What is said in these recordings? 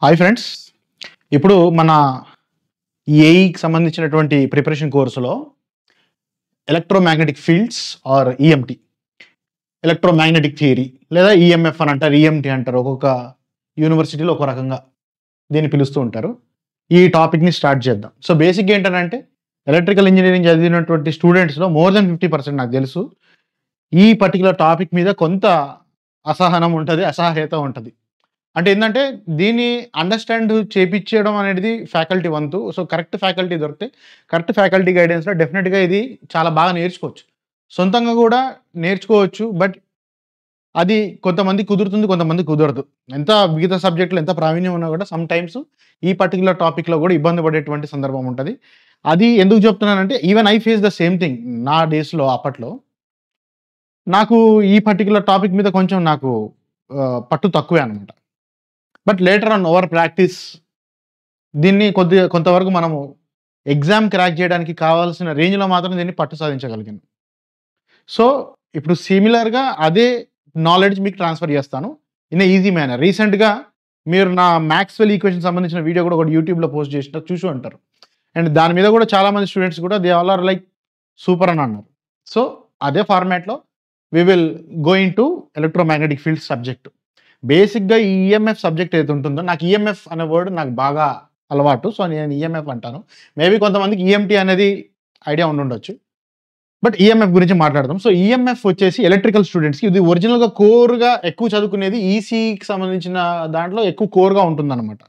Hi friends. ఇప్పుడు మన ఏఈకి సంబంధించినటువంటి ప్రిపరేషన్ కోర్సులో electromagnetic fields or EMT, electromagnetic theory లేదా ఈఎంఎఫ్ అని అంటారు, ఈఎంటీ అంటారు. ఒక్కొక్క యూనివర్సిటీలో ఒక రకంగా దీన్ని పిలుస్తూ ఉంటారు. ఈ టాపిక్ని స్టార్ట్ చేద్దాం. సో బేసిక్గా ఏంటంటే ఎలక్ట్రికల్ ఇంజనీరింగ్ చదివినటువంటి స్టూడెంట్స్లో మోర్ దెన్ 50% నాకు తెలుసు ఈ పర్టికులర్ టాపిక్ మీద కొంత అసహనం ఉంటుంది, అసహ్యత ఉంటుంది. అంటే ఏంటంటే దీన్ని అండర్స్టాండ్ చేపించడం అనేది ఫ్యాకల్టీ వంతు. సో కరెక్ట్ ఫ్యాకల్టీ దొరికితే కరెక్ట్ ఫ్యాకల్టీ గైడెన్స్లో డెఫినెట్గా ఇది చాలా బాగా నేర్చుకోవచ్చు, సొంతంగా కూడా నేర్చుకోవచ్చు. బట్ అది కొంతమంది కుదురుతుంది, కొంతమంది కుదరదు. ఎంత మిగతా సబ్జెక్టులో ఎంత ప్రావీణ్యం ఉన్నా కూడా సమ్ టైమ్స్ ఈ పర్టికులర్ టాపిక్లో కూడా ఇబ్బంది పడేటువంటి సందర్భం ఉంటుంది. అది ఎందుకు చెప్తున్నానంటే even I face the same thing నా డేస్లో. అప్పట్లో నాకు ఈ పర్టికులర్ టాపిక్ మీద కొంచెం నాకు పట్టు తక్కువే అనమాట. But later on over practice దీన్ని కొంతవరకు మనము ఎగ్జామ్ క్రాక్ చేయడానికి కావాల్సిన రేంజ్లో మాత్రం దీన్ని పట్టు సాధించగలిగాను. సో ఇప్పుడు సిమిలర్గా అదే నాలెడ్జ్ మీకు ట్రాన్స్ఫర్ చేస్తాను ఇన్ ఈజీ మేనర్. రీసెంట్గా మీరు నా మ్యాక్స్వెల్ ఈక్వేషన్ సంబంధించిన వీడియో కూడా ఒకటి యూట్యూబ్లో పోస్ట్ చేసిన చూసి ఉంటారు. అండ్ దాని మీద కూడా చాలామంది స్టూడెంట్స్ కూడా they all are like super అని అన్నారు. సో అదే ఫార్మాట్లో we will going to electromagnetic field subject. బేసిక్గా ఈ ఈఎంఎఫ్ సబ్జెక్ట్ ఏది ఉంటుందో, నాకు ఈఎంఎఫ్ అనే వర్డ్ నాకు బాగా అలవాటు. సో నేను ఈఎంఎఫ్ అంటాను. మేబీ కొంతమందికి ఈఎంటీ అనేది ఐడియా ఉండుండొచ్చు. బట్ ఈఎంఎఫ్ గురించి మాట్లాడదాం. సో ఈఎంఎఫ్ వచ్చేసి ఎలక్ట్రికల్ స్టూడెంట్స్కి ఇది ఒరిజినల్గా కోర్గా ఎక్కువ చదువుకునేది ఈసీకి సంబంధించిన దాంట్లో ఎక్కువ కోర్గా ఉంటుందన్నమాట.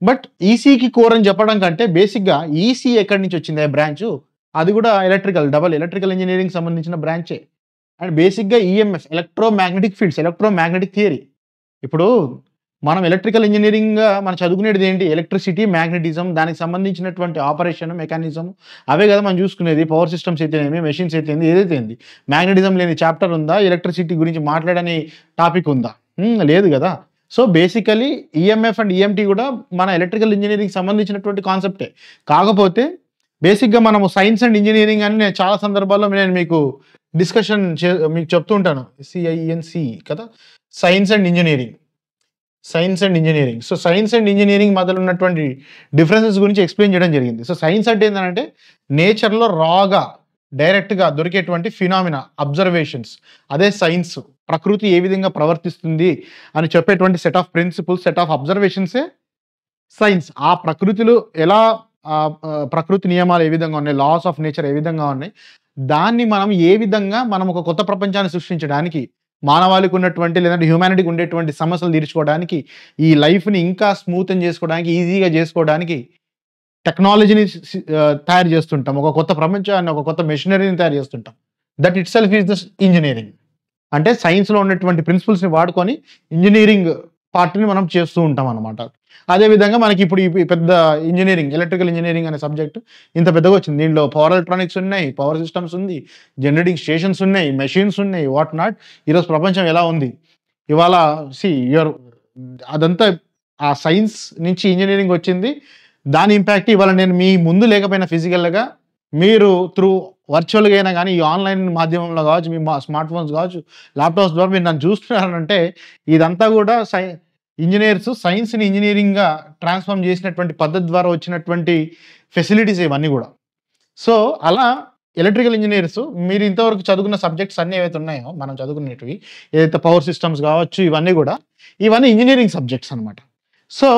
బట్ ఈసీకి కోర్ అని చెప్పడం కంటే బేసిక్గా ఈసీ ఎక్కడి నుంచి వచ్చింది బ్రాంచ్, అది కూడా ఎలక్ట్రికల్ ఇంజనీరింగ్ సంబంధించిన బ్రాంచే. అండ్ బేసిక్గా EMF electromagnetic fields, electromagnetic theory. ఇప్పుడు మనం ఎలక్ట్రికల్ ఇంజనీరింగ్గా మనం చదువుకునేది ఏంటి? ఎలక్ట్రిసిటీ, మ్యాగ్నెటిజం, దానికి సంబంధించినటువంటి ఆపరేషన్, మెకానిజం, అవే కదా మనం చూసుకునేది. పవర్ సిస్టమ్స్ అయితేనేమి, మెషిన్స్ అయితే ఏదైతే ఏంది, మ్యాగ్నెటిజం లేని చాప్టర్ ఉందా? ఎలక్ట్రిసిటీ గురించి మాట్లాడని టాపిక్ ఉందా? లేదు కదా. So basically EMF and EMT కూడా మన ఎలక్ట్రికల్ ఇంజనీరింగ్ సంబంధించినటువంటి కాన్సెప్టే. కాకపోతే బేసిక్గా మనము సైన్స్ అండ్ ఇంజనీరింగ్ అని నేను చాలా సందర్భాల్లో నేను మీకు డిస్కషన్ మీకు చెప్తూ ఉంటాను. సిఐఎన్సి కదా, science and engineering. So science and engineering మధ్యలో ఉన్నటువంటి డిఫరెన్సెస్ గురించి ఎక్స్ప్లెయిన్ చేయడం జరిగింది. సో సైన్స్ అంటే ఏంటంటే నేచర్లో రాగా డైరెక్ట్గా దొరికేటువంటి ఫినామినా, అబ్జర్వేషన్స్. అదే సైన్స్. ప్రకృతి ఏ విధంగా ప్రవర్తిస్తుంది అని చెప్పేటువంటి set of principles, set of అబ్జర్వేషన్సే సైన్స్. ఆ ప్రకృతిలో ఎలా ప్రకృతి నియమాలు ఏ విధంగా ఉన్నాయి, లాస్ ఆఫ్ నేచర్ ఏ విధంగా ఉన్నాయి, దాన్ని మనం ఏ విధంగా మనం ఒక కొత్త ప్రపంచాన్ని సృష్టించడానికి, మానవాళికి ఉన్నటువంటి లేదంటే హ్యూమానిటీకి ఉండేటువంటి సమస్యలు తీర్చుకోవడానికి, ఈ లైఫ్ని ఇంకా స్మూత్ చేసుకోవడానికి, ఈజీగా చేసుకోవడానికి టెక్నాలజీని తయారు చేస్తుంటాం. ఒక కొత్త ప్రపంచాన్ని, ఒక కొత్త మెషినరీని తయారు చేస్తుంటాం. That it self is the engineering. అంటే సైన్స్లో ఉన్నటువంటి ప్రిన్సిపల్స్ని వాడుకొని ఇంజనీరింగ్ పార్ట్ని మనం చేస్తూ ఉంటాం అనమాట. అదేవిధంగా మనకి ఇప్పుడు ఈ పెద్ద ఇంజనీరింగ్, ఎలక్ట్రికల్ ఇంజనీరింగ్ అనే సబ్జెక్ట్ ఇంత పెద్దగా వచ్చింది. దీనిలో పవర్ ఎలక్ట్రానిక్స్ ఉన్నాయి, పవర్ సిస్టమ్స్ ఉంది, జనరేటింగ్ స్టేషన్స్ ఉన్నాయి, మెషిన్స్ ఉన్నాయి, వాట్ నాట్. ఈరోజు ప్రపంచం ఎలా ఉంది ఇవాళ అదంతా ఆ సైన్స్ నుంచి ఇంజనీరింగ్ వచ్చింది. దాని ఇంపాక్ట్ ఇవాళ నేను మీ ముందు లేకపోయినా ఫిజికల్గా మీరు త్రూ వర్చువల్గా అయినా కానీ, ఈ ఆన్లైన్ మాధ్యమంలో కావచ్చు, మీ స్మార్ట్ ఫోన్స్ కావచ్చు, ల్యాప్టాప్స్ ద్వారా మీరు నన్ను చూస్తున్నారంటే ఇదంతా కూడా ఇంజనీర్స్ సైన్స్ని ఇంజనీరింగ్గా ట్రాన్స్ఫార్మ్ చేసినటువంటి పద్ధతి ద్వారా వచ్చినటువంటి ఫెసిలిటీస్ ఇవన్నీ కూడా. సో అలా ఎలక్ట్రికల్ ఇంజనీర్స్ మీరు ఇంతవరకు చదువుకున్న సబ్జెక్ట్స్ అన్నీ ఏవైతే ఉన్నాయో, మనం చదువుకునేటివి ఏదైతే పవర్ సిస్టమ్స్ కావచ్చు, ఇవన్నీ ఇంజనీరింగ్ సబ్జెక్ట్స్ అనమాట. సో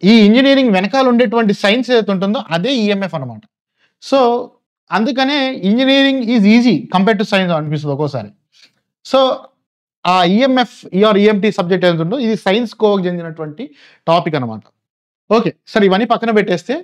ఈ ఇంజనీరింగ్ వెనకాల ఉండేటువంటి సైన్స్ ఏదైతే ఉంటుందో అదే ఈఎంఎఫ్ అనమాట. సో అందుకనే engineering is easy compare to science అనిపిస్తుంది ఒక్కోసారి. సో ఆ ఈఎంఎఫ్ ఆర్ ఈఎంటీ సబ్జెక్ట్ ఏదైతే ఉందో ఇది సైన్స్ కోవకు చెందినటువంటి టాపిక్ అనమాట. ఓకే, సరే ఇవన్నీ పక్కన పెట్టేస్తే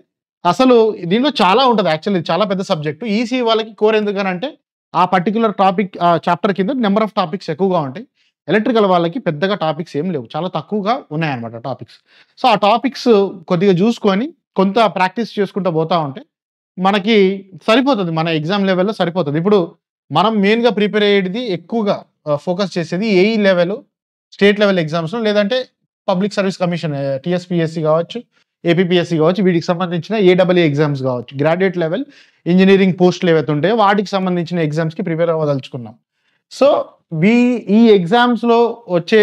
అసలు దీనిలో చాలా ఉంటుంది. యాక్చువల్లీ చాలా పెద్ద సబ్జెక్టు. ఈసీ వాళ్ళకి కోర్ ఎందుకనంటే ఆ పర్టికులర్ టాపిక్ చాప్టర్ కింద నెంబర్ ఆఫ్ టాపిక్స్ ఎక్కువగా ఉంటాయి. ఎలక్ట్రికల్ వాళ్ళకి పెద్దగా టాపిక్స్ ఏం లేవు, చాలా తక్కువగా ఉన్నాయన్నమాట టాపిక్స్. సో ఆ టాపిక్స్ కొద్దిగా చూసుకొని కొంత ప్రాక్టీస్ చేసుకుంటూ పోతూ ఉంటే మనకి సరిపోతుంది, మన ఎగ్జామ్ లెవెల్లో సరిపోతుంది. ఇప్పుడు మనం మెయిన్గా ప్రిపేర్ అయ్యేది, ఎక్కువగా ఫోకస్ చేసేది ఏఈ లెవెల్, స్టేట్ లెవెల్ ఎగ్జామ్స్లో, లేదంటే పబ్లిక్ సర్వీస్ కమిషన్ టీఎస్పీఎస్సీ కావచ్చు, ఏపీపీఎస్సీ కావచ్చు, వీటికి సంబంధించిన ఏడబ్ల్యూ ఎగ్జామ్స్ కావచ్చు, గ్రాడ్యుయేట్ లెవెల్ ఇంజనీరింగ్ పోస్టులు ఏవైతే ఉంటాయో వాటికి సంబంధించిన ఎగ్జామ్స్కి ప్రిపేర్ అవ్వదలుచుకున్నాం. సో ఈ ఎగ్జామ్స్లో వచ్చే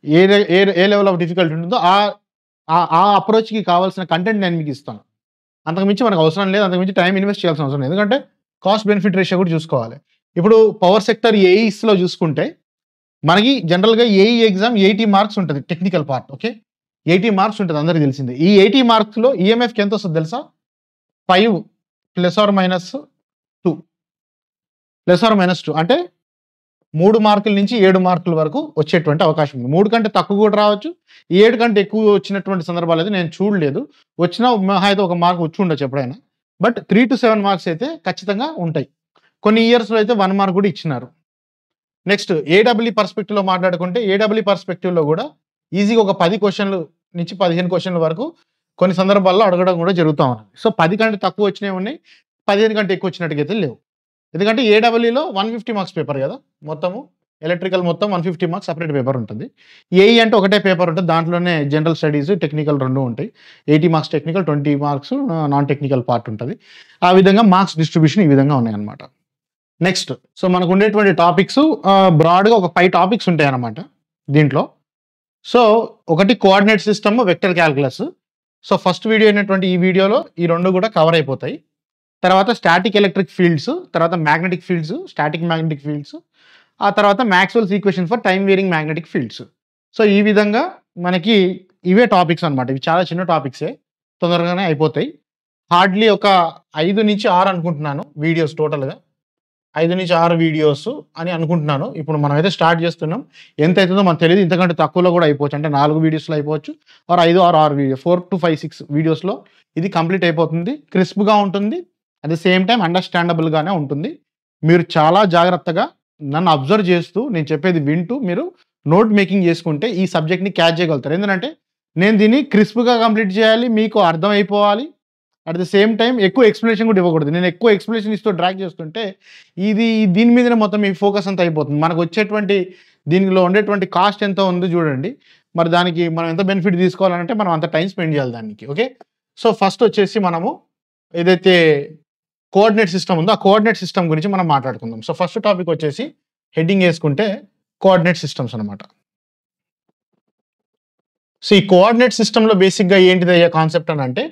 ఏ లెవెల్ ఆఫ్ డిఫికల్టీ ఉంటుందో ఆ అప్రోచ్కి కావాల్సిన కంటెంట్ నేను మీకు ఇస్తాను. అంతకుమించి మనకు అవసరం లేదు, అంతకుమించి టైం ఇన్వెస్ట్ చేయాల్సిన అవసరం లేదు. ఎందుకంటే కాస్ట్ బెనిఫిట్ రేషియో కూడా చూసుకోవాలి. ఇప్పుడు పవర్ సెక్టర్ ఏఈస్లో చూసుకుంటే మనకి జనరల్గా ఏఈ ఎగ్జామ్ 80 మార్క్స్ ఉంటుంది టెక్నికల్ పార్ట్. ఓకే, 80 మార్క్స్ ఉంటుంది, అందరికీ తెలిసిందే. ఈ 80 మార్క్స్లో ఈఎంఎఫ్కి ఎంత వస్తుంది తెలుసా? 5 +/- 2 అంటే 3 మార్కుల నుంచి 7 మార్కుల వరకు వచ్చేటువంటి అవకాశం ఉంది. 3 కంటే తక్కువ కూడా రావచ్చు, 7 కంటే ఎక్కువ వచ్చినటువంటి సందర్భాలు అయితే నేను చూడలేదు. వచ్చినా మహా అయితే 1 మార్క్ వచ్చి ఉండొచ్చు ఎప్పుడైనా. బట్ 3 to 7 మార్క్స్ అయితే ఖచ్చితంగా ఉంటాయి. కొన్ని ఇయర్స్లో అయితే 1 మార్క్ కూడా ఇచ్చినారు. నెక్స్ట్ ఏడబ్ల్యూ పర్స్పెక్టివ్లో మాట్లాడుకుంటే ఏడబ్ల్యూ పర్స్పెక్టివ్లో కూడా ఈజీగా ఒక 10 క్వశ్చన్లు నుంచి 15 క్వశ్చన్ల వరకు కొన్ని సందర్భాల్లో అడగడం కూడా జరుగుతూ ఉంది. సో 10 కంటే తక్కువ వచ్చినవి ఉన్నాయి, 15 కంటే ఎక్కువ వచ్చినట్టుగైతే లేవు. ఎందుకంటే ఏడబ్ల్యూలో 150 మార్క్స్ పేపర్ కదా, మొత్తము ఎలక్ట్రికల్ మొత్తం 150 మార్క్స్ సపరేట్ పేపర్ ఉంటుంది. ఏఈ అంటే ఒకటే పేపర్ ఉంటుంది, దాంట్లోనే జనరల్ స్టడీస్ టెక్నికల్ 2 ఉంటాయి. 80 marks technical, 20 marks non technical part ఉంటుంది. ఆ విధంగా మార్క్స్ డిస్ట్రిబ్యూషన్ ఈ విధంగా ఉన్నాయన్నమాట. నెక్స్ట్, సో మనకు ఉండేటువంటి టాపిక్స్ బ్రాడ్గా ఒక 5 టాపిక్స్ ఉంటాయి అన్నమాట దీంట్లో. సో ఒకటి coordinate system, vector calculus. So first video అయినటువంటి ఈ వీడియోలో ఈ 2 కూడా కవర్ అయిపోతాయి. తర్వాత స్టాటిక్ ఎలక్ట్రిక్ ఫీల్డ్స్, తర్వాత magnetic fields, static magnetic fields, ఆ తర్వాత Maxwell's equation for time wearing magnetic fields. So ఈ విధంగా మనకి ఇవే టాపిక్స్ అనమాట. ఇవి చాలా చిన్న టాపిక్సే, తొందరగానే అయిపోతాయి. హార్డ్లీ ఒక 5 నుంచి 6 అనుకుంటున్నాను వీడియోస్ టోటల్గా. 5 నుంచి 6 వీడియోస్ అని అనుకుంటున్నాను. ఇప్పుడు మనం అయితే స్టార్ట్ చేస్తున్నాం. ఎంత అవుతుందో మనకు తెలియదు, ఇంతకంటే తక్కువలో కూడా అయిపోవచ్చు. అంటే 4 వీడియోస్లో అయిపోవచ్చు, ఆర్ 5 or 6 వీడియో 4 to 5, 6 వీడియోస్లో ఇది కంప్లీట్ అయిపోతుంది. క్రిస్ప్గా ఉంటుంది, అట్ ద సేమ్ టైం అండర్స్టాండబుల్గానే ఉంటుంది. మీరు చాలా జాగ్రత్తగా నన్ను అబ్జర్వ్ చేస్తూ నేను చెప్పేది వింటూ మీరు నోట్ మేకింగ్ చేసుకుంటే ఈ సబ్జెక్ట్ని క్యాచ్ చేయగలుగుతారు. ఎందుకంటే నేను దీన్ని క్రిస్ప్గా కంప్లీట్ చేయాలి, మీకు అర్థం అయిపోవాలి. అట్ ద సేమ్ టైం ఎక్కువ ఎక్స్ప్లెనేషన్ కూడా ఇవ్వకూడదు. నేను ఎక్కువ ఎక్స్ప్లెనేషన్ ఇస్తూ డ్రాగ్ చేస్తుంటే దీని మీదనే మొత్తం మీ ఫోకస్ అంతా అయిపోతుంది. మనకు వచ్చేటువంటి దీనిలో ఉండేటువంటి కాస్ట్ ఎంత ఉందో చూడండి. మరి దానికి మనం ఎంత బెనిఫిట్ తీసుకోవాలంటే మనం అంత టైం స్పెండ్ చేయాలి దానికి. ఓకే, సో ఫస్ట్ వచ్చేసి మనము ఏదైతే కోఆర్డినేట్ సిస్టమ్ ఉందో ఆ కోఆర్డినేట్ సిస్టమ్ గురించి మనం మాట్లాడుకుందాం. సో ఫస్ట్ టాపిక్ వచ్చేసి హెడ్డింగ్ వేసుకుంటే కోఆర్డినేట్ సిస్టమ్స్ అనమాట. సో ఈ కోఆర్డినేట్ సిస్టంలో బేసిక్గా ఏంటిది అయ్యే కాన్సెప్ట్ అని అంటే,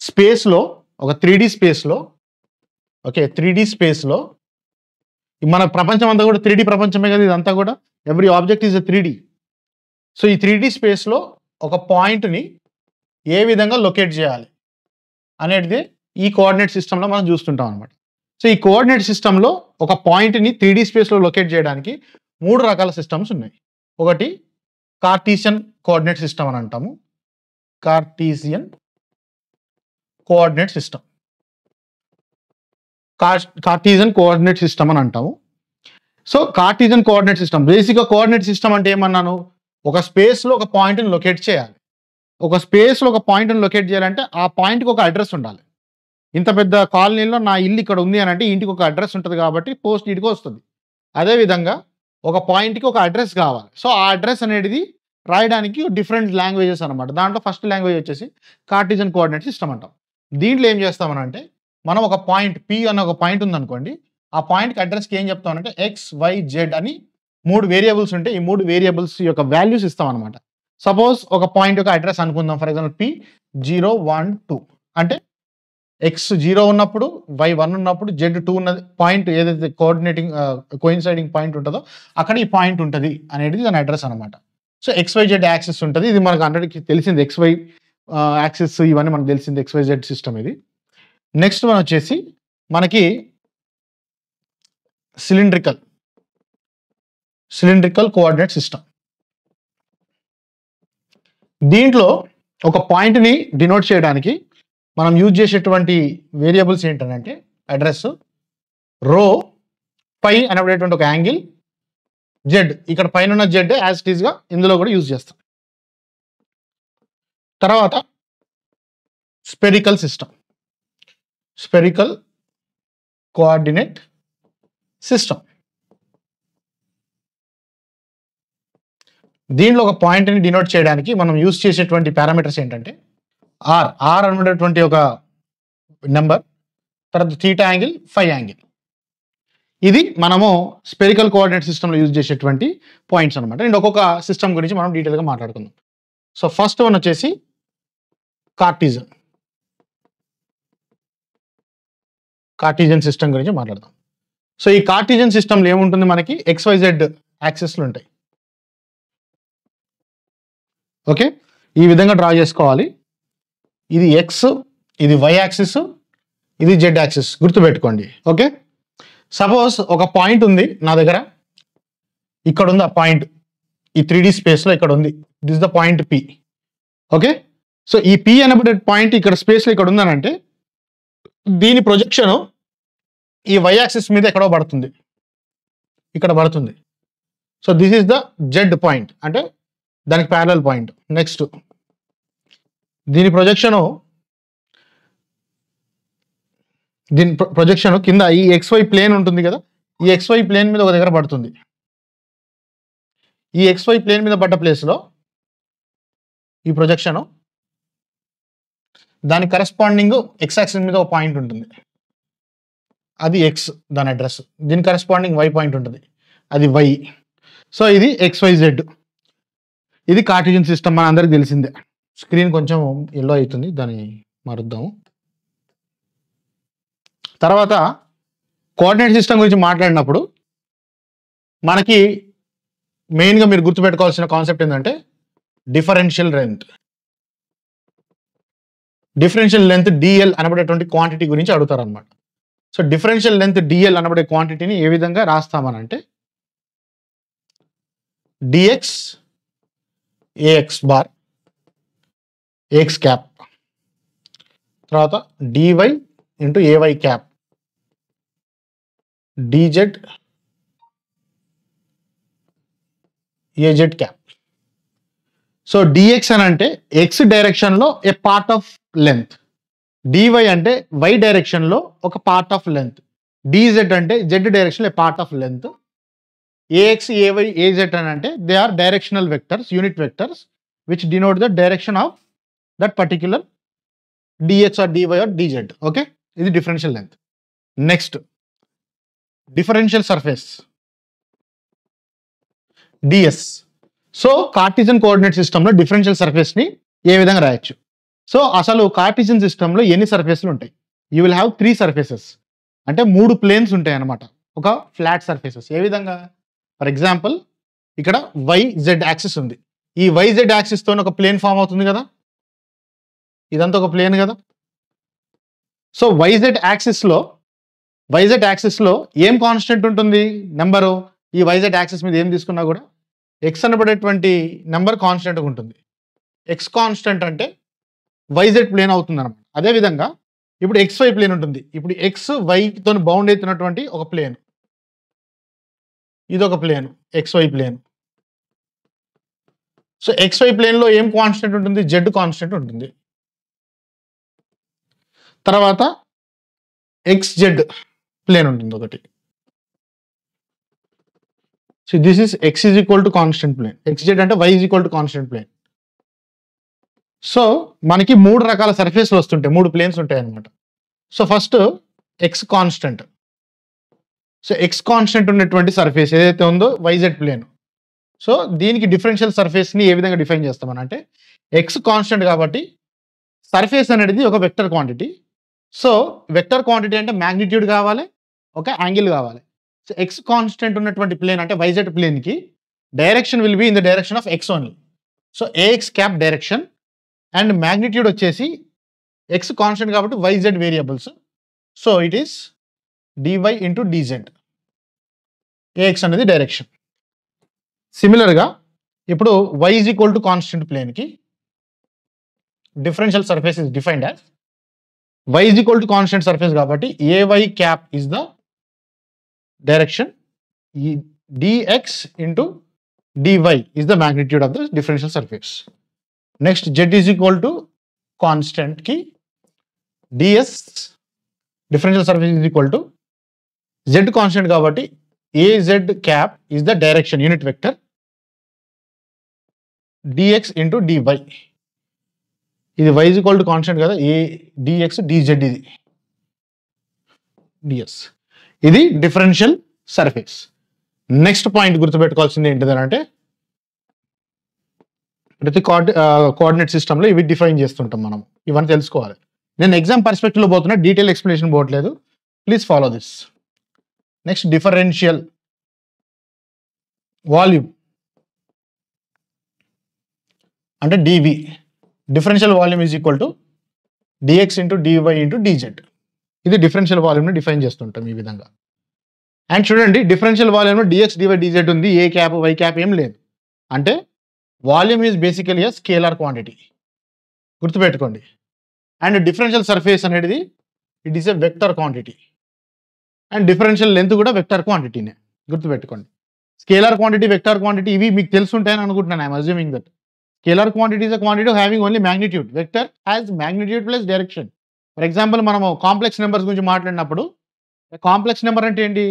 స్పేస్లో ఒక 3D స్పేస్లో, ఓకే 3D స్పేస్లో మన ప్రపంచం అంతా కూడా 3D ప్రపంచమే కదా, ఇదంతా కూడా every object is a 3D. So ఈ 3D స్పేస్లో ఒక పాయింట్ని ఏ విధంగా లొకేట్ చేయాలి అనేది ఈ కోఆర్డినేట్ సిస్టంలో మనం చూస్తుంటాం అనమాట. సో ఈ కోఆర్డినేట్ సిస్టంలో ఒక పాయింట్ని 3D స్పేస్లో లొకేట్ చేయడానికి 3 రకాల సిస్టమ్స్ ఉన్నాయి. ఒకటి కార్టీసియన్ కోఆర్డినేట్ సిస్టమ్ అని అంటాము, Cartesian coordinate system, Cartesian coordinate system అని అంటాము. సో కార్టీసియన్ కోఆర్డినేట్ సిస్టమ్ బేసిక్గా కోఆర్డినేట్ సిస్టమ్ అంటే ఏమన్నాను, ఒక స్పేస్లో ఒక పాయింట్ని లొకేట్ చేయాలి. ఒక స్పేస్లో ఒక పాయింట్ని లొకేట్ చేయాలంటే ఆ పాయింట్కి ఒక అడ్రస్ ఉండాలి. ఇంత పెద్ద కాలనీలో నా ఇల్లు ఇక్కడ ఉంది అని అంటే ఇంటికి ఒక అడ్రస్ ఉంటుంది కాబట్టి పోస్ట్ ఇంటికి వస్తుంది. అదేవిధంగా ఒక పాయింట్కి ఒక అడ్రస్ కావాలి. సో ఆ అడ్రస్ అనేది రాయడానికి డిఫరెంట్ లాంగ్వేజెస్ అనమాట. దాంట్లో ఫస్ట్ లాంగ్వేజ్ వచ్చేసి కార్టీసియన్ కోఆర్డినేట్ సిస్టమ్ అంటాం. దీంట్లో ఏం చేస్తామనంటే, మనం ఒక పాయింట్ P అన్న ఒక పాయింట్ ఉందనుకోండి, ఆ పాయింట్కి అడ్రస్కి ఏం చెప్తామంటే XYZ అని 3 వేరియబుల్స్ ఉంటాయి. ఈ 3 వేరియబుల్స్ యొక్క వాల్యూస్ ఇస్తాం అనమాట. సపోజ్ ఒక పాయింట్ యొక్క అడ్రస్ అనుకుందాం, ఫర్ ఎగ్జాంపుల్ P012 అంటే X0 ఉన్నప్పుడు, Y1 ఉన్నప్పుడు, Z2 ఉన్నది పాయింట్ ఏదైతే కోయిన్సైడింగ్ పాయింట్ ఉంటుందో అక్కడ ఈ పాయింట్ ఉంటుంది అనేది దాని అడ్రస్ అనమాట. సో XYZ యాక్సిస్ ఉంటుంది. ఇది మనకు అందరికీ తెలిసింది, XY యాక్సిస్ ఇవన్నీ మనకు తెలిసింది, XYZ సిస్టమ్ ఇది. నెక్స్ట్ వన్ వచ్చేసి మనకి సిలిండ్రికల్ కోఆర్డినేట్ సిస్టమ్. దీంట్లో ఒక పాయింట్ని డినోట్ చేయడానికి మనం యూజ్ చేసేటువంటి వేరియబుల్స్ ఏంటంటే అడ్రస్, రో, పై అనేటువంటి ఒక యాంగిల్, జెడ్, ఇక్కడ పైన ఉన్న జెడ్ యాజ్ ఇట్ ఈస్గా ఇందులో కూడా యూజ్ చేస్తాం. తర్వాత స్పెరికల్ కోఆర్డినేట్ సిస్టమ్. దీనిలో ఒక పాయింట్ని డినోట్ చేయడానికి మనం యూజ్ చేసేటువంటి పారామీటర్స్ ఏంటంటే ఆర్ అనేటువంటి ఒక నెంబర్, తర్వాత థీటా యాంగిల్, ఫై యాంగిల్. ఇది మనము స్పెరికల్ కోఆర్డినేట్ సిస్టంలో యూజ్ చేసేటువంటి పాయింట్స్ అనమాట. అండ్ ఒక్కొక్క సిస్టమ్ గురించి మనం డీటెయిల్గా మాట్లాడుకుందాం. సో ఫస్ట్ వన్ వచ్చేసి కార్టీజియన్ సిస్టమ్ గురించి మాట్లాడదాం. సో ఈ కార్టీజియన్ సిస్టంలో ఏముంటుంది, మనకి XYZ యాక్సెస్లు ఉంటాయి. ఓకే, ఈ విధంగా డ్రా చేసుకోవాలి. ఇది X, ఇది Y యాక్సిస్, ఇది Z యాక్సిస్, గుర్తుపెట్టుకోండి. ఓకే, సపోజ్ ఒక పాయింట్ ఉంది నా దగ్గర, ఇక్కడ ఉంది ఆ పాయింట్, ఈ 3D స్పేస్లో ఇక్కడ ఉంది. This the point P. Okay, so ఈ P అనబడే పాయింట్ ఇక్కడ స్పేస్లో ఇక్కడ ఉందనంటే దీని ప్రొజెక్షన్ ఈ Y యాక్సిస్ మీద ఎక్కడో పడుతుంది, ఇక్కడ పడుతుంది. So this is the Z point, అంటే దానికి ప్యారలల్ పాయింట్. నెక్స్ట్ దీని ప్రొజెక్షను కింద ఈ XY ప్లేన్ ఉంటుంది కదా, ఈ XY ప్లేన్ మీద ఒక దగ్గర పడుతుంది. ఈ XY ప్లేన్ మీద పడ్డ ప్లేస్లో ఈ ప్రొజెక్షను దాని కరెస్పాండింగ్ X యాక్సిస్ మీద ఒక పాయింట్ ఉంటుంది, అది X దాని అడ్రస్. దీని కరెస్పాండింగ్ Y పాయింట్ ఉంటుంది, అది Y. సో ఇది XYZ. ఇది కార్టీజియన్ సిస్టమ్, మన అందరికి తెలిసిందే. స్క్రీన్ కొంచెం ఎల్లో అవుతుంది, దాన్ని మారుద్దాము. తర్వాత కోఆర్డినేట్ సిస్టమ్ గురించి మాట్లాడినప్పుడు మనకి మెయిన్గా మీరు గుర్తుపెట్టుకోవాల్సిన కాన్సెప్ట్ ఏంటంటే డిఫరెన్షియల్ లెంత్ DL అనబడేటువంటి క్వాంటిటీ గురించి అడుగుతారు అనమాట. సో డిఫరెన్షియల్ లెంత్ DL అనబడే క్వాంటిటీని ఏ విధంగా రాస్తామనంటే dx ax bar ax cap, తర్వాత dy into ay cap, dz az cap. So dx అని అంటే x డైరెక్షన్లో a part of length, dy అంటే y డైరెక్షన్లో ఒక పార్ట్ ఆఫ్ లెంత్, dz అంటే z డైరెక్షన్లో a part of length, ax ay az అని అంటే they are directional vectors, unit vectors which denote the direction of that particular dx or dy or dz. Okay, ఇది differential length. Next differential surface ds. So Cartesian coordinate సిస్టంలో differential సర్ఫేస్ని ఏ విధంగా రాయొచ్చు? So అసలు Cartesian సిస్టంలో ఎన్ని సర్ఫేస్లు ఉంటాయి? యూ విల్ హ్యావ్ 3 సర్ఫేసెస్, అంటే 3 ప్లేన్స్ ఉంటాయి అన్నమాట, ఒక ఫ్లాట్ సర్ఫేసెస్. ఏ విధంగా? ఫర్ ఎగ్జాంపుల్ ఇక్కడ YZ యాక్సిస్ ఉంది, ఈ YZ యాక్సిస్తో ఒక ప్లేన్ ఫామ్ అవుతుంది కదా, ఇదంతా ఒక ప్లేన్ కదా. సో YZ యాక్సిస్లో ఏం కాన్స్టెంట్ ఉంటుంది? నెంబరు. ఈ YZ యాక్సిస్ మీద ఏం తీసుకున్నా కూడా X అనబడేటువంటి నెంబర్ కాన్స్టెంట్గా ఉంటుంది. X కాన్స్టెంట్ అంటే YZ ప్లేన్ అవుతుంది అనమాట. అదేవిధంగా ఇప్పుడు XY ప్లేన్ ఉంటుంది. ఇప్పుడు XYతో బౌండ్ అవుతున్నటువంటి ఒక ప్లేన్, ఇది ఒక plane XY plane. So XY ప్లేన్లో ఏం కాన్స్టెంట్ ఉంటుంది? Z కాన్స్టెంట్ ఉంటుంది. తర్వాత XZ ప్లేన్ ఉంటుంది ఒకటి. So this is X is equal to constant plane, XZ అంటే Y is equal to constant plane. So మనకి 3 రకాల సర్ఫేస్లు వస్తుంటాయి, 3 ప్లేన్స్ ఉంటాయి అన్నమాట. So first X constant. So X constant ఉన్నటువంటి సర్ఫేస్ ఏదైతే ఉందో YZ ప్లేన్. సో దీనికి డిఫరెన్షియల్ సర్ఫేస్ని ఏ విధంగా డిఫైన్ చేస్తామని అంటే X కాన్స్టెంట్ కాబట్టి సర్ఫేస్ అనేది ఒక vector quantity. So vector quantity అంటే మ్యాగ్నిట్యూడ్ కావాలి, ఒక యాంగిల్ కావాలి. సో X కాన్స్టెంట్ ఉన్నటువంటి ప్లేన్ అంటే YZ ప్లేన్కి direction will be in the direction of X only. So AX cap direction and magnitude వచ్చేసి X కాన్స్టెంట్ కాబట్టి YZ variables. So it is dy into dz. AX అనేది direction. సిమిలర్గా ఇప్పుడు Y is equal to constant ప్లేన్కి differential surface is defined as Y is equal to constant surface కాబట్టి AY cap is the direction, dx into dy is the magnitude of the differential surface. Next, z is equal to constant ki ds differential surface is equal to z constant kabatti az cap is the direction unit vector, dx into dy. ఇది y is equal to constant కదా, a dx dz ఇది ds. ఇది differential surface. Next point గుర్తుపెట్టుకోవాల్సింది ఏంటిదంటే ప్రతి coordinate సిస్టంలో ఇవి define చేస్తుంటాం మనం. ఇవన్నీ తెలుసుకోవాలి. నేను ఎగ్జామ్ పర్స్పెక్టివ్లో పోతున్నా, డీటెయిల్ ఎక్స్ప్లెనేషన్ పోవట్లేదు. Please follow this. Next differential volume అంటే d v. Differential volume is equal to d x into d y into d z. ఇది డిఫరెన్షియల్ వాల్యూమ్ని డిఫైన్ చేస్తుంటాం ఈ విధంగా. అండ్ చూడండి, డిఫరెన్షియల్ వాల్యూమ్లో డిఎక్స్ డివై డిజెడ్ ఉంది, ఏ క్యాప్ వై క్యాప్ ఏం లేదు. అంటే volume is basically a scalar quantity, గుర్తుపెట్టుకోండి. అండ్ డిఫరెన్షియల్ సర్ఫేస్ అనేది it is a vector quantity. And differential length కూడా వెక్టర్ క్వాంటిటీనే, గుర్తుపెట్టుకోండి. స్కేలార్ క్వాంటిటీ, వెక్టర్ క్వాంటిటీ ఇవి మీకు తెలుసుంటాయని అనుకుంటున్నాను. I'm assuming that scalar quantity is a quantity having only magnitude. Vector has magnitude plus direction. For example మనము complex numbers గురించి మాట్లాడినప్పుడు కాంప్లెక్స్ నెంబర్ అంటే ఏంటి?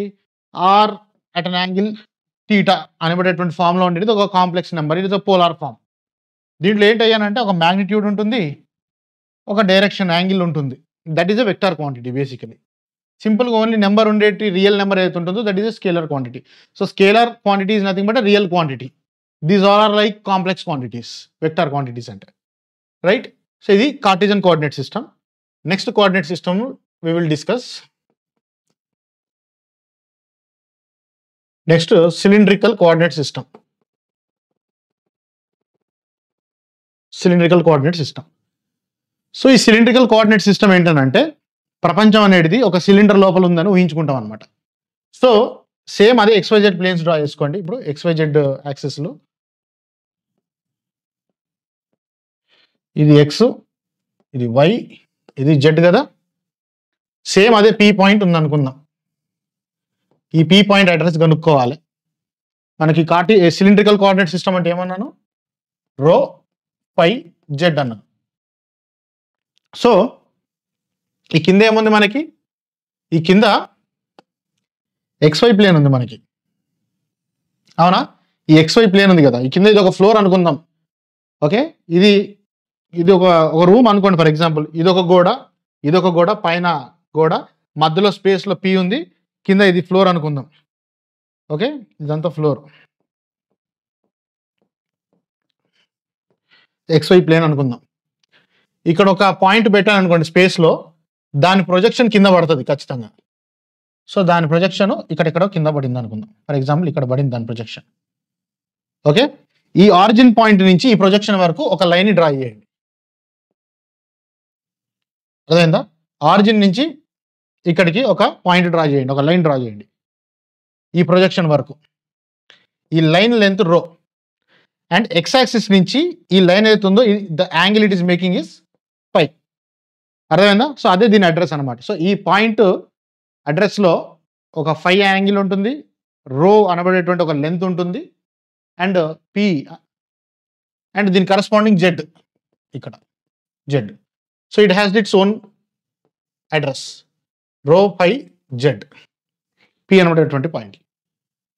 R at an angle theta అనేటటువంటి ఫామ్లో ఉండేది ఒక కాంప్లెక్స్ నెంబర్. ఇది ఒక పోలార్ ఫామ్. దీంట్లో ఏంటయ్యానంటే ఒక మ్యాగ్నిట్యూడ్ ఉంటుంది, ఒక డైరెక్షన్ యాంగిల్ ఉంటుంది. That is a vector quantity basically. సింపుల్గా ఓన్లీ నెంబర్ ఉండేటి రియల్ నెంబర్ ఏదైతే ఉంటుందో that is a scalar quantity. So scalar quantity is nothing but a real quantity. These all are like complex quantities, vector quantities అంటే, right? So ఇది Cartesian coordinate system. Next coordinate system we will discuss. Next cylindrical coordinate system. Cylindrical coordinate system. So ఈ cylindrical coordinate system ఏంటంటే ప్రపంచం అనేది ఒక cylinder లోపల ఉందని ఊహించుకుంటాం అనమాట. సో సేమ్ అదే XYZ ప్లేన్స్ డ్రా చేసుకోండి. ఇప్పుడు XYZ యాక్సెస్లో ఇది ఎక్స్, ఇది వై, ఇది జెడ్ కదా. సేమ్ అదే పీ పాయింట్ ఉందనుకుందాం. ఈ పీ పాయింట్ అడ్రస్ కనుక్కోవాలి. మనకి సిలిండ్రికల్ కోఆర్డినేట్ సిస్టమ్ అంటే ఏమన్నాను? రో పై జెడ్ అన్నాను. సో ఈ కింద ఏముంది మనకి? ఈ కింద XY ప్లేన్ ఉంది మనకి, అవునా? ఈ XY ప్లేన్ ఉంది కదా. ఈ కింద ఇది ఒక ఫ్లోర్ అనుకుందాం. ఓకే, ఇది ఒక రూమ్ అనుకోండి. ఫర్ ఎగ్జాంపుల్ ఇదొక గోడ, పైన గోడ, మధ్యలో స్పేస్లో పీ ఉంది, కింద ఇది ఫ్లోర్ అనుకుందాం. ఓకే, ఇదంతా ఫ్లోర్, XY ప్లేన్ అనుకుందాం. ఇక్కడ ఒక పాయింట్ పెట్టాను అనుకోండి స్పేస్లో, దాని ప్రొజెక్షన్ కింద పడుతుంది ఖచ్చితంగా. సో దాని ప్రొజెక్షన్ ఇక్కడెక్కడో కింద పడింది అనుకుందాం. ఫర్ ఎగ్జాంపుల్ ఇక్కడ పడింది దాని ప్రొజెక్షన్. ఓకే, ఈ ఆరిజిన్ పాయింట్ నుంచి ఈ ప్రొజెక్షన్ వరకు ఒక లైన్ డ్రా చేయండి. అర్థమైందా? ఆరిజిన్ నుంచి ఇక్కడికి ఒక పాయింట్ డ్రా చేయండి, ఒక లైన్ డ్రా చేయండి ఈ ప్రొజెక్షన్ వరకు. ఈ line length rho. And x axis నుంచి ఈ లైన్ ఏదైతే ఉందో the angle it is making is phi. అర్థమైందా? సో అదే దీని అడ్రస్ అనమాట. సో ఈ పాయింట్ అడ్రస్లో ఒక ఫై యాంగిల్ ఉంటుంది, రో అనబడేటువంటి ఒక లెంత్ ఉంటుంది, అండ్ పి, అండ్ దీని కరస్పాండింగ్ జెడ్ ఇక్కడ z. So it has its own address, rho phi z, p అనబడేటువంటి పాయింట్.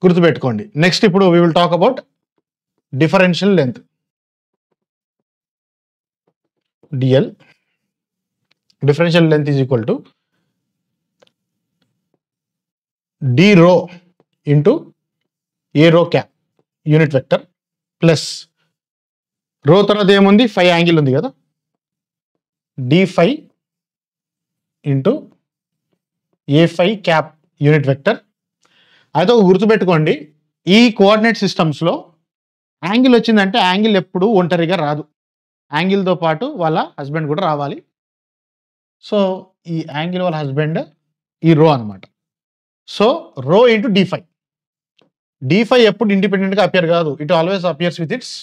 గుర్తుపెట్టుకోండి. నెక్స్ట్ ఇప్పుడు we will talk about differential length. D l, differential length is equal to d rho into a rho cap unit vector plus రో తర్వాత ఏముంది? ఫై angle ఉంది కదా, d5 into a5 cap unit vector. అయితే ఒక గుర్తుపెట్టుకోండి, ఈ కోఆర్డినేట్ సిస్టమ్స్లో యాంగిల్ వచ్చిందంటే యాంగిల్ ఎప్పుడు ఒంటరిగా రాదు, యాంగిల్తో పాటు వాళ్ళ హస్బెండ్ కూడా రావాలి. సో ఈ యాంగిల్ వాళ్ళ హస్బెండ్ ఈ రో అనమాట. సో రో ఇంటూ d5 ఎప్పుడు ఇండిపెండెంట్గా అపియర్ కాదు, it always appears with its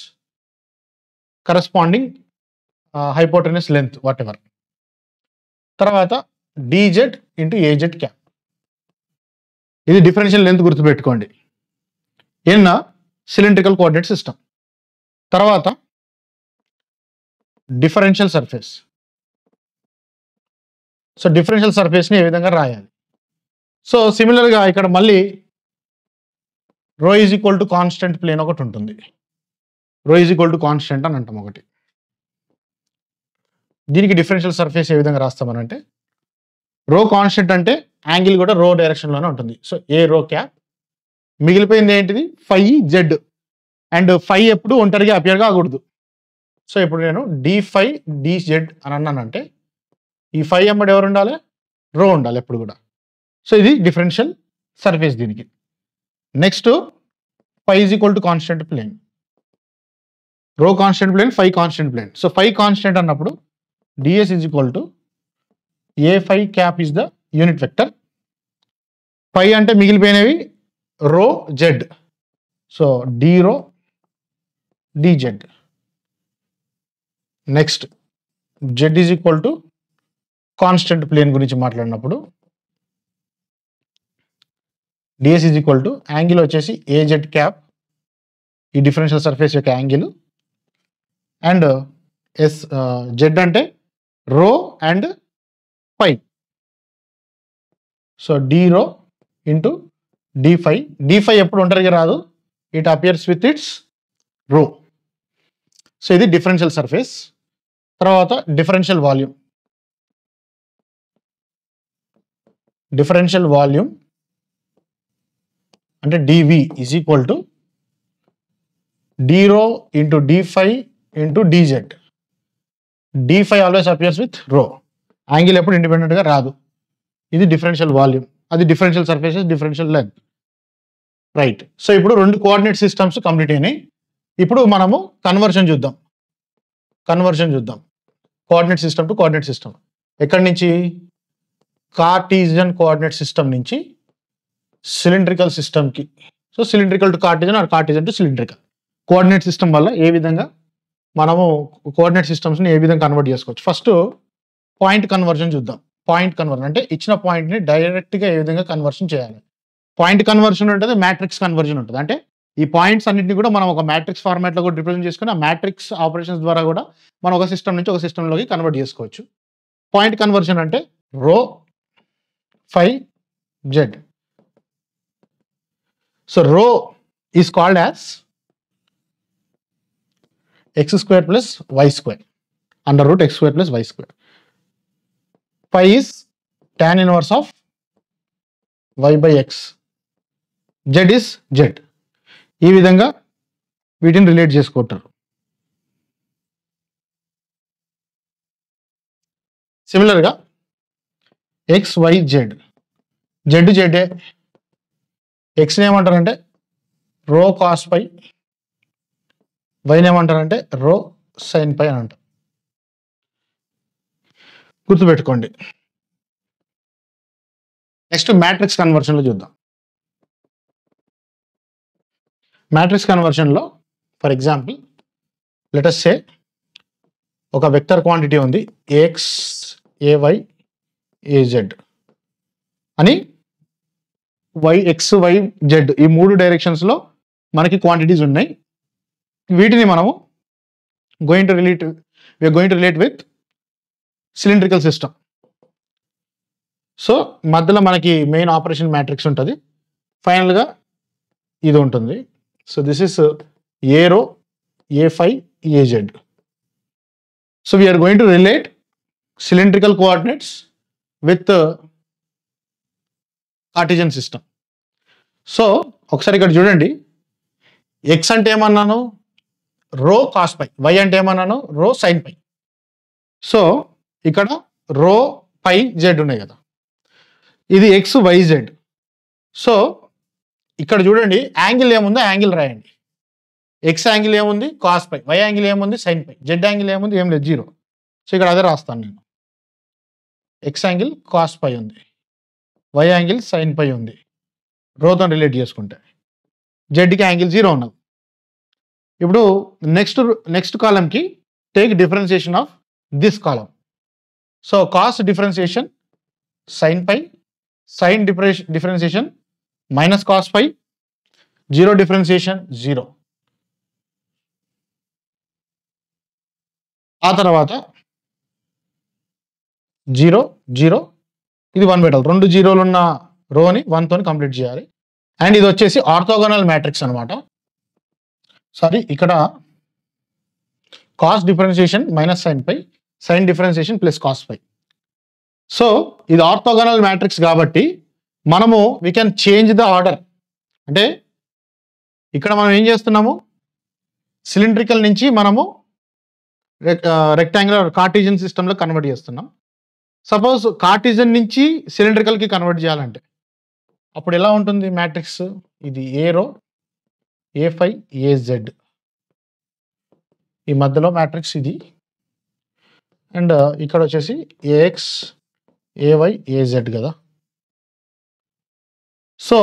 corresponding hypotenuse length whatever. తర్వాత dz ఇంటూ az క్యాప్. ఇది డిఫరెన్షియల్ లెంత్ గుర్తుపెట్టుకోండి ఇన్ సిలిండ్రికల్ కోఆర్డినేట్ సిస్టమ్. తర్వాత డిఫరెన్షియల్ సర్ఫేస్. సో డిఫరెన్షియల్ సర్ఫేస్ని ఏ విధంగా రాయాలి? సో సిమిలర్గా ఇక్కడ మళ్ళీ rho is equal to constant plane ఒకటి ఉంటుంది. రో ఈజ్ ఈక్వల్ టు కాన్స్టెంట్ అని అంటాం ఒకటి. దీనికి డిఫరెన్షియల్ సర్ఫేస్ ఏ విధంగా రాస్తామనంటే, రో కాన్స్టెంట్ అంటే యాంగిల్ కూడా రో డైరెక్షన్లోనే ఉంటుంది. సో ఏ రో క్యాప్ మిగిలిపోయింది ఏంటిది ఫై జెడ్, అండ్ ఫై ఎప్పుడు ఒంటరిగా అపియర్ కాకూడదు. సో ఇప్పుడు నేను d5 dz అని అన్నానంటే ఈ ఫై ఎంబడి ఎవరు ఉండాలి, రో ఉండాలి ఎప్పుడు కూడా. సో ఇది డిఫరెన్షియల్ సర్ఫేస్ దీనికి. Next phi is equal to constant plane, rho constant plane, phi constant plane. So phi constant అన్నప్పుడు ds is equal to a phi cap is the unit vector. Phi అంటే మిగిలిపోయినవి rho z, so d rho dz. Next z is equal to constant plane గురించి మాట్లాడినప్పుడు ds is equal to angle వచ్చేసి a z cap, ఈ differential surface యొక్క angle, and z అంటే రో and phi. So d rho into d5. d5 ఎప్పుడు ఒంటరిగా రాదు, it appears with its rho. So ఇది డిఫరెన్షియల్ సర్ఫేస్. తర్వాత డిఫరెన్షియల్ వాల్యూమ్. డిఫరెన్షియల్ వాల్యూమ్ అంటే dv is equal to d rho into d5 into dz. d5 always appears with rho, angle ఎప్పుడు ఇండిపెండెంట్గా రాదు. ఇది డిఫరెన్షియల్ వాల్యూమ్, అది differential surfaces, differential length, right. So ఇప్పుడు రెండు కోఆర్డినేట్ సిస్టమ్స్ కంప్లీట్ అయినాయి. ఇప్పుడు మనము కన్వర్షన్ చూద్దాం. Coordinate system to coordinate system. ఎక్కడి నుంచి, కార్టీజియన్ కోఆర్డినేట్ సిస్టమ్ నుంచి సిలిండ్రికల్ సిస్టమ్కి. So cylindrical to Cartesian or Cartesian to cylindrical. Coordinate system వల్ల ఏ విధంగా మనము కోఆర్డినేట్ సిస్టమ్స్ని ఏ విధంగా కన్వర్ట్ చేసుకోవచ్చు. ఫస్ట్ పాయింట్ కన్వర్షన్ చూద్దాం. పాయింట్ కన్వర్షన్ అంటే ఇచ్చిన పాయింట్ని డైరెక్ట్గా ఏ విధంగా కన్వర్షన్ చేయాలి. పాయింట్ కన్వర్షన్ ఉంటుంది, మ్యాట్రిక్స్ కన్వర్షన్ ఉంటుంది. అంటే ఈ పాయింట్స్ అన్నింటినీ కూడా మనం ఒక మ్యాట్రిక్స్ ఫార్మాట్లో కూడా రిప్రజెంట్ చేసుకుని ఆ మ్యాట్రిక్స్ ఆపరేషన్స్ ద్వారా కూడా మనం ఒక సిస్టమ్ నుంచి ఒక సిస్టంలోకి కన్వర్ట్ చేసుకోవచ్చు. పాయింట్ కన్వర్షన్ అంటే రో ఫై జెడ్. సో రో is called as x square plus y square under root x square plus y square. Phi is tan inverse of y by x. Z is z. ఈ విధంగా వీటిని relate చేసుకుంటారు. సిమిలర్గా x y z, z z a, ఎక్స్ని ఏమంటారంటే rho cos pi, వైని ఏమంటారంటే రో sine pi అని అంటారు. గుర్తుపెట్టుకోండి. నెక్స్ట్ మ్యాట్రిక్స్ కన్వర్షన్లో చూద్దాం. మ్యాట్రిక్స్ కన్వర్షన్లో for example let us say ఒక వెక్టర్ క్వాంటిటీ ఉంది ఏఎక్స్ ఏవై ఏజెడ్ అని, వై ఎక్స్ వై జెడ్ ఈ మూడు డైరెక్షన్స్లో మనకి క్వాంటిటీస్ ఉన్నాయి. వీటిని మనము going to relate with cylindrical system. So మధ్యలో మనకి మెయిన్ ఆపరేషన్ మ్యాట్రిక్స్ ఉంటుంది, ఫైనల్గా ఇది ఉంటుంది. So this is a rho a phi a z. So we are going to relate cylindrical coordinates with Cartesian system. So ఒకసారి ఇక్కడ చూడండి, ఎక్స్ అంటే ఏమన్నాను రో కాస్ పై, వై అంటే ఏమన్నాను రో సైన్ పై. సో ఇక్కడ రో పై జెడ్ ఉన్నాయి కదా, ఇది ఎక్స్ వై జెడ్. సో ఇక్కడ చూడండి యాంగిల్ ఏముందో యాంగిల్ రాయండి. ఎక్స్ యాంగిల్ ఏముంది కాస్ పై, వై యాంగిల్ ఏముంది సైన్ పై, జెడ్ యాంగిల్ ఏముంది ఏం లేదు జీరో. సో ఇక్కడ అదే రాస్తాను నేను. ఎక్స్ యాంగిల్ కాస్ పై ఉంది, వై యాంగిల్ సైన్ పై ఉంది, రోతో రిలేట్ చేసుకుంటే జెడ్కి యాంగిల్ జీరో ఉన్నది. ఇప్పుడు నెక్స్ట్ కాలంకి టేక్ డిఫరెన్సియేషన్ ఆఫ్ దిస్ కాలం. So cos differentiation sin phi, sin differentiation minus cos phi, zero differentiation zero. ఆ తర్వాత జీరో జీరో, ఇది 1 పెట్టాలి. 2 జీరోలు ఉన్న రోని 1తో కంప్లీట్ చేయాలి. అండ్ ఇది వచ్చేసి ఆర్థోగోనల్ మ్యాట్రిక్స్ అనమాట. సారీ, ఇక్కడ cos differentiation minus sine phi, sin differentiation plus cos pi. So ఇది ఆర్థోగోనల్ మ్యాట్రిక్స్ కాబట్టి మనము we can change the order. అంటే ఇక్కడ మనం ఏం చేస్తున్నాము, సిలిండ్రికల్ నుంచి మనము రెక్టాంగులర్ కార్టీజియన్ సిస్టంలో కన్వర్ట్ చేస్తున్నాం. సపోజ్ కార్టీజియన్ నుంచి సిలిండ్రికల్కి కన్వర్ట్ చేయాలంటే అప్పుడు ఎలా ఉంటుంది మ్యాట్రిక్స్, ఇది ఏ రో A5 AZ, ఈ మధ్యలో మ్యాట్రిక్స్ ఇది, అండ్ ఇక్కడ వచ్చేసి AX AY AZ కదా. సో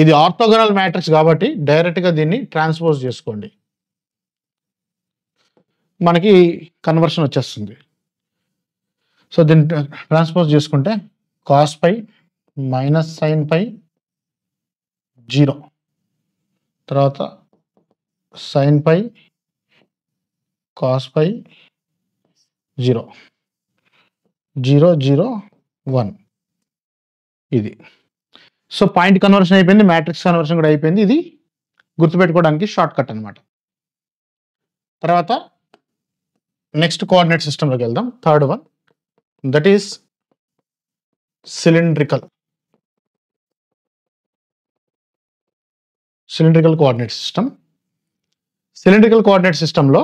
ఇది ఆర్థోగోనల్ మ్యాట్రిక్స్ కాబట్టి డైరెక్ట్గా దీన్ని ట్రాన్స్పోజ్ చేసుకోండి, మనకి కన్వర్షన్ వచ్చేస్తుంది. సో దీన్ని ట్రాన్స్పోజ్ చేసుకుంటే కాస్ పై మైనస్ సైన్ పై 0, తర్వాత సైన్ పై కాస్ పై 0 0 0 1 ఇది. సో పాయింట్ కన్వర్షన్ అయిపోయింది, మ్యాట్రిక్స్ కన్వర్షన్ కూడా అయిపోయింది. ఇది గుర్తుపెట్టుకోవడానికి షార్ట్ కట్ అనమాట. తర్వాత నెక్స్ట్ కోఆర్డినేట్ సిస్టంలోకి వెళ్దాం. Third one, that is cylindrical coordinate system. Cylindrical coordinate సిస్టంలో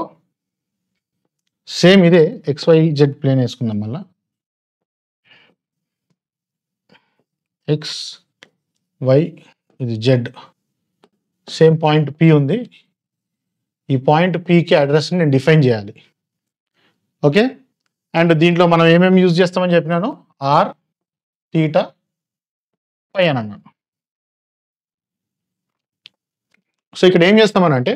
సేమ్ ఇదే XYZ ప్లేన్ వేసుకుందాం. మళ్ళీ XY ఇది Z, సేమ్ పాయింట్ P ఉంది. ఈ పాయింట్ Pకి అడ్రస్ని నేను డిఫైన్ చేయాలి. ఓకే, అండ్ దీంట్లో మనం ఏమేమి యూజ్ చేస్తామని చెప్పినాను, R θ φ అని అన్నాను. సో ఇక్కడ ఏం చేస్తామనంటే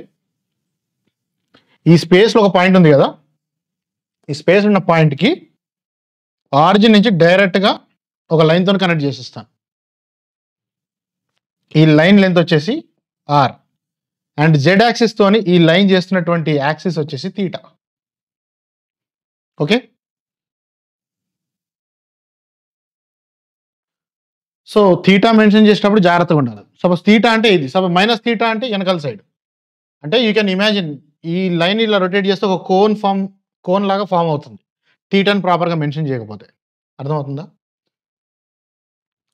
ఈ స్పేస్లో ఒక పాయింట్ ఉంది కదా, ఈ స్పేస్ ఉన్న పాయింట్కి ఆరిజిన్ నుంచి డైరెక్ట్గా ఒక లైన్తో కనెక్ట్ చేసేస్తాను. ఈ లైన్ లెంత్ వచ్చేసి R అండ్ Z యాక్సిస్ తోని ఈ లైన్ చేస్తున్నటువంటి యాక్సిస్ వచ్చేసి θ. ఓకే, సో θ మెన్షన్ చేసేటప్పుడు జాగ్రత్తగా ఉండాలి. సపోజ్ θ అంటే ఇది, సపోజ్ మైనస్ θ అంటే వెనకాల సైడ్. అంటే యూ కెన్ ఇమాజిన్ ఈ లైన్ ఇలా రొటేట్ చేస్తే ఒక కోన్ లాగా ఫామ్ అవుతుంది, θని ప్రాపర్గా మెన్షన్ చేయకపోతే. అర్థమవుతుందా?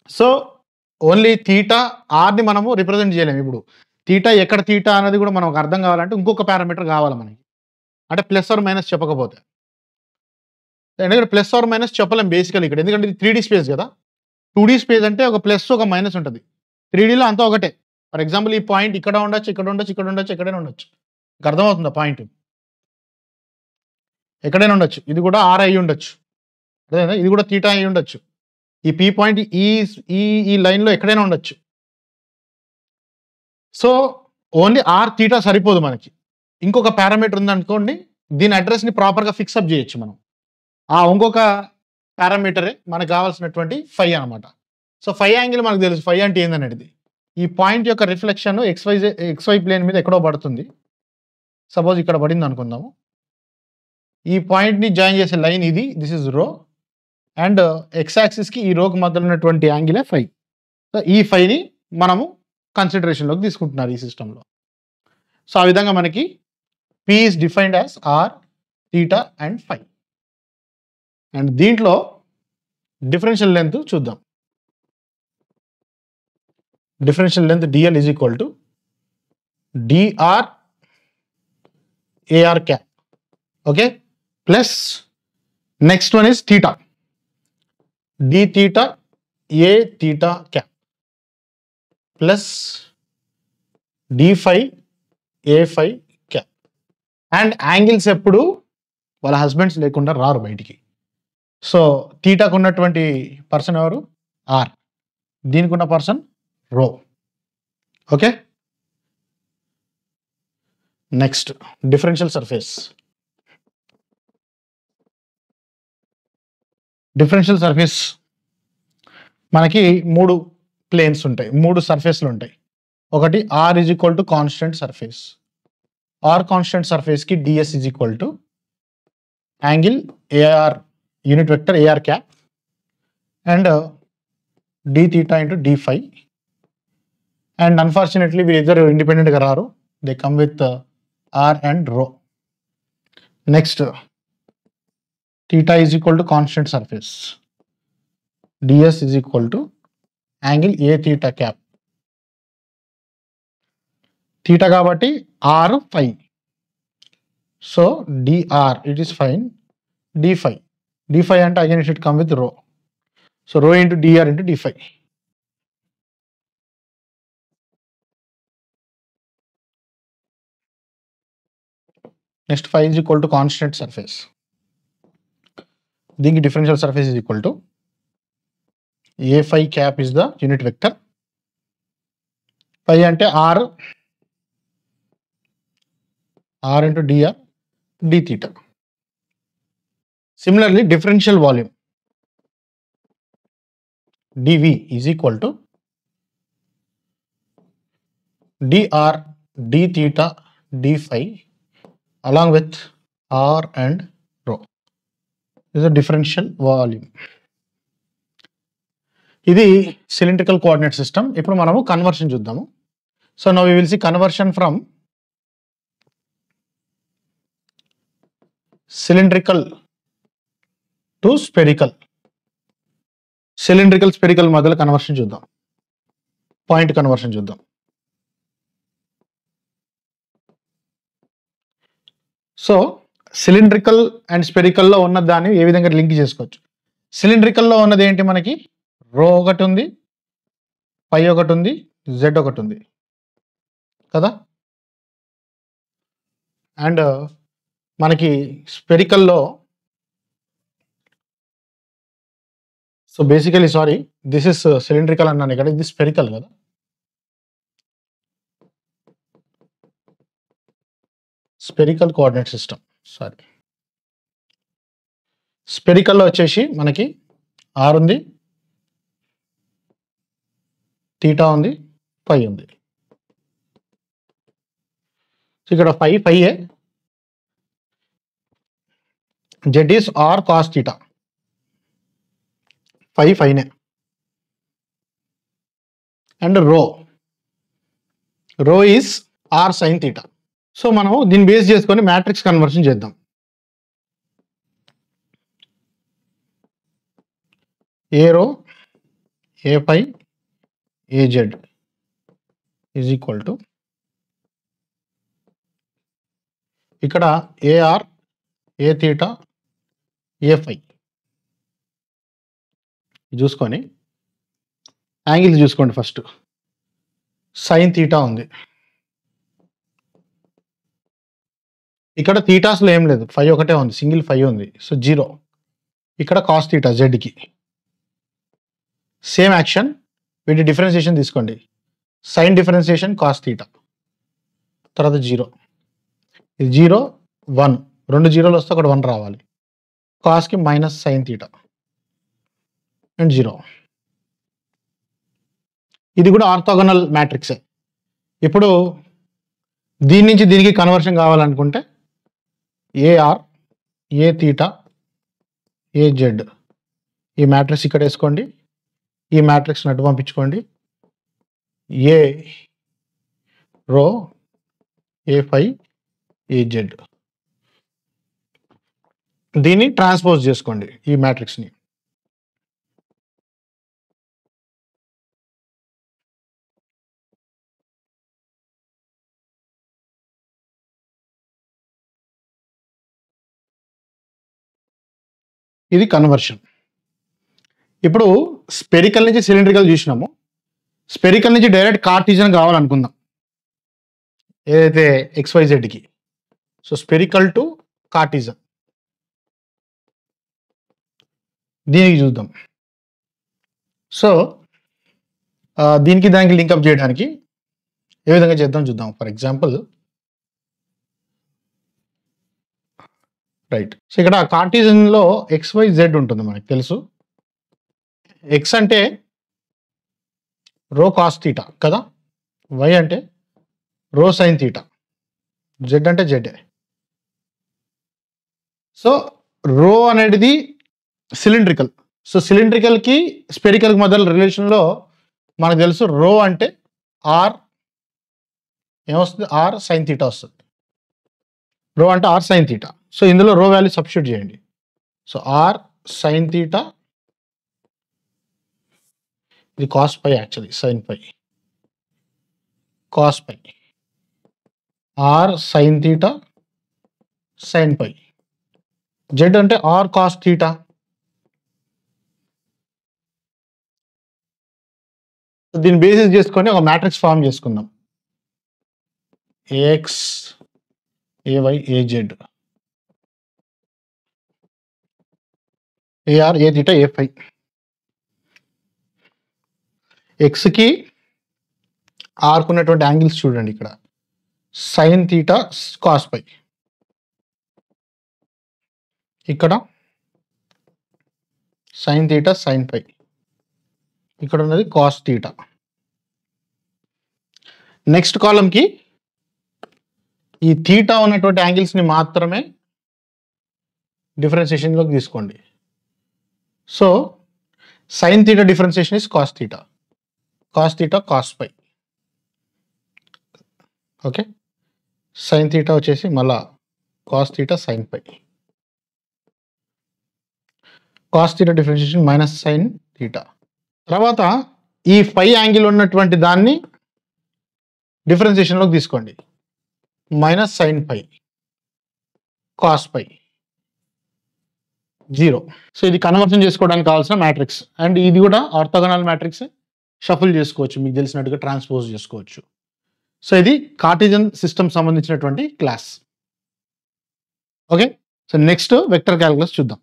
సో ఓన్లీ θ ఆర్ని మనము రిప్రజెంట్ చేయలేము. ఇప్పుడు θ ఎక్కడ θ అనేది కూడా మనకు అర్థం కావాలంటే ఇంకొక పారామీటర్ కావాలి మనకి, అంటే ప్లస్ ఆర్ మైనస్ చెప్పకపోతే. ఎందుకంటే ప్లస్ ఆర్ మైనస్ చెప్పలేం బేసికల్ ఇక్కడ, ఎందుకంటే ఇది 3D స్పేస్ కదా. 2D స్పేస్ అంటే ఒక ప్లస్ ఒక మైనస్ ఉంటుంది, 3Dలో అంతా ఒకటే. ఫర్ ఎగ్జాంపుల్ ఈ పాయింట్ ఇక్కడ ఉండొచ్చు, ఇక్కడ ఉండొచ్చు, ఇక్కడ ఉండొచ్చు, ఎక్కడైనా ఉండొచ్చు. మీకు అర్థమవుతుందా పాయింట్? ఎక్కడైనా ఉండొచ్చు. ఇది కూడా R అయి ఉండొచ్చు, అదేనా, ఇది కూడా θ అయి ఉండొచ్చు. ఈ P పాయింట్ ఈ లైన్లో ఎక్కడైనా ఉండొచ్చు. సో ఓన్లీ R θ సరిపోదు మనకి, ఇంకొక పారామీటర్ ఉందనుకోండి, దీని అడ్రస్ని ప్రాపర్గా ఫిక్సప్ చేయొచ్చు మనం. ఆ ఇంకొక పారామీటరే మనకు కావాల్సినటువంటి φ అనమాట. సో φ యాంగిల్ మనకు తెలుసు, φ అంటే ఏందనేది. ఈ పాయింట్ యొక్క రిఫ్లెక్షన్ XY ప్లేన్ మీద ఎక్కడో పడుతుంది. సపోజ్ ఇక్కడ పడింది అనుకుందాము. ఈ పాయింట్ని జాయిన్ చేసే లైన్ ఇది, దిస్ ఇస్ రో, అండ్ X యాక్సిస్కి ఈ రోకి మధ్యలో ఉన్నటువంటి యాంగిలే φ. సో ఈ φని మనము కన్సిడరేషన్లోకి తీసుకుంటున్నారు ఈ సిస్టంలో. సో ఆ విధంగా మనకి P is defined as R θ and φ. And దీంట్లో డిఫరెన్షియల్ లెంత్ చూద్దాం. Differential length DL is equal to DR AR cap. Okay, plus next one is θ, D θ A θ cap, plus D φ A φ cap. And angles ఎప్పుడు వాళ్ళ husbands లేకుండా రారు బయటికి. So θకు ఉన్నటువంటి person ఎవరు? R, దీనికి ఉన్న person rho. Okay, next differential surface. Differential surface మనకి 3 ప్లేన్స్ ఉంటాయి, 3 సర్ఫేస్లు ఉంటాయి. ఒకటి R is equal to constant surface. R constant సర్ఫేస్కి DS is equal to angle AR unit vector AR cap and D θ into D φ. And unfortunately వీరిద్దరు ఇండిపెండెంట్గా రారు, they come with R and rho. Next θ is equal to constant surface, DS is equal to angle A θ cap theta కాబట్టి r phi. So dr it is fine d phi. D phi అంటే again it should come with rho. So rho into dr into d phi. Next phi is equal to constant surface. దీనికి differential surface is equal to a phi cap is the unit vector. Phi అంటే r into dr d theta. Similarly, differential volume dv is equal to dr d theta d phi along with r and rho. This is a differential volume. ఇది cylindrical coordinate system. ఇప్పుడు మనము conversion చూద్దాము. So now we will see conversion from cylindrical to spherical. Cylindrical spherical మధ్యలో conversion చూద్దాం. Point conversion చూద్దాం. So cylindrical and స్పెరికల్లో ఉన్న దాన్ని ఏ విధంగా లింక్ చేసుకోవచ్చు. సిలిండ్రికల్లో ఉన్నది ఏంటి, మనకి రో ఒకటి ఉంది, పై ఒకటి ఉంది, జెడ్ ఒకటి ఉంది కదా. అండ్ మనకి స్పెరికల్లో so basically sorry this is cylindrical అన్నాను ఇక్కడ, ఇది స్పెరికల్ కదా. Spherical coordinate system sorry. స్పెరికల్లో వచ్చేసి మనకి ఆర్ ఉంది, థీటా ఉంది, పై ఉంది. సో ఇక్కడ పైయే, z is r cos theta, పైనే. And rho is r sign theta. So మనం దీన్ని బేస్ చేసుకొని మ్యాట్రిక్స్ కన్వర్షన్ చేద్దాం. A rho a phi a z is equal to ఇక్కడ a r a theta a phi చూసుకొని యాంగిల్ చూసుకోండి. ఫస్ట్ సైన్ థీటా ఉంది, ఇక్కడ థీటాస్లో ఏం లేదు, ఫై ఒకటే ఉంది, సింగిల్ ఫై ఉంది, సో 0. ఇక్కడ కాస్ థీటా జెడ్కి సేమ్ యాక్షన్, వీటి డిఫరెన్సియేషన్ తీసుకోండి. సైన్ డిఫరెన్సియేషన్ కాస్ థీటా, తర్వాత 0, ఇది 0 1, 2 జీరోలు వస్తే ఒకటి 1 రావాలి. కాస్కి మైనస్ సైన్ థీటా అండ్ 0. ఇది కూడా ఆర్థోగోనల్ మ్యాట్రిక్సే. ఇప్పుడు దీని నుంచి దీనికి కన్వర్షన్ కావాలనుకుంటే AR a theta A Z ఈ మ్యాట్రిక్స్ ఇక్కడ వేసుకోండి, ఈ మ్యాట్రిక్స్ అటు పంపించుకోండి. ఏ rho a phi A Z దీన్ని ట్రాన్స్పోజ్ చేసుకోండి ఈ మ్యాట్రిక్స్ని. ఇది కన్వర్షన్. ఇప్పుడు స్పెరికల్ నుంచి సిలిండ్రికల్ చూసినాము, స్పెరికల్ నుంచి డైరెక్ట్ కార్టీజియన్ కావాలనుకుందాం ఏదైతే XYZకి. సో స్పెరికల్ టు కార్టీజియన్ దీనికి చూద్దాం. సో దీనికి దానికి లింకప్ చేయడానికి ఏ విధంగా చేద్దాం చూద్దాం. ఫర్ ఎగ్జాంపుల్ రైట్, సో ఇక్కడ కార్టీజియన్లో XYZ ఉంటుంది మనకు తెలుసు. ఎక్స్ అంటే రో కాస్ థీటా కదా, వై అంటే రో సైన్ థీటా, జెడ్ అంటే జెడ్. సో రో అనేది సిలిండ్రికల్. సో సిలిండ్రికల్కి స్పెరికల్కి మధ్య రిలేషన్లో మనకు తెలుసు రో అంటే ఆర్ ఏమొస్తుంది, ఆర్ సైన్ థీటా వస్తుంది. రో అంటే ఆర్ సైన్ థీటా. సో ఇందులో రో వాల్యూ సబ్స్టిట్యూట్ చేయండి. సో ఆర్ సైన్ థీటా, ఇది cos phi, actually sin phi, cos phi r sign theta sign phi. Z అంటే ఆర్ కాస్ థీటా. దీన్ని basis చేసుకొని ఒక మ్యాట్రిక్స్ ఫామ్ చేసుకుందాం. A x a y a z a r a theta a phi. ఎక్స్కి ఆర్కున్నటువంటి angles చూడండి, ఇక్కడ సైన్ థీటా కాస్ పై, ఇక్కడ సైన్ థీటా సైన్ పై, ఇక్కడ ఉన్నది కాస్ థీటా. నెక్స్ట్ కాలంకి ఈ థీటా ఉన్నటువంటి యాంగిల్స్ని మాత్రమే డిఫరెన్షియేషన్లోకి తీసుకోండి. So sine theta differentiation is cos theta, cos theta cos phi. Okay, sine theta వచ్చేసి మళ్ళా cos theta sign phi. Cos theta differentiation minus sine theta. తర్వాత ఈ ఫై యాంగిల్ ఉన్నటువంటి దాన్ని డిఫరెన్షియేషన్లోకి తీసుకోండి. Minus sine phi cos phi 0. So ఇది conversion చేసుకోవడానికి కావాల్సిన మ్యాట్రిక్స్. అండ్ ఇది కూడా ఆర్థోగోనల్ మ్యాట్రిక్స్. షఫుల్ చేసుకోవచ్చు, మీకు తెలిసినట్టుగా ట్రాన్స్పోజ్ చేసుకోవచ్చు. సో ఇది కార్టీజియన్ సిస్టమ్ సంబంధించినటువంటి class. Okay, so next vector calculus చూద్దాం.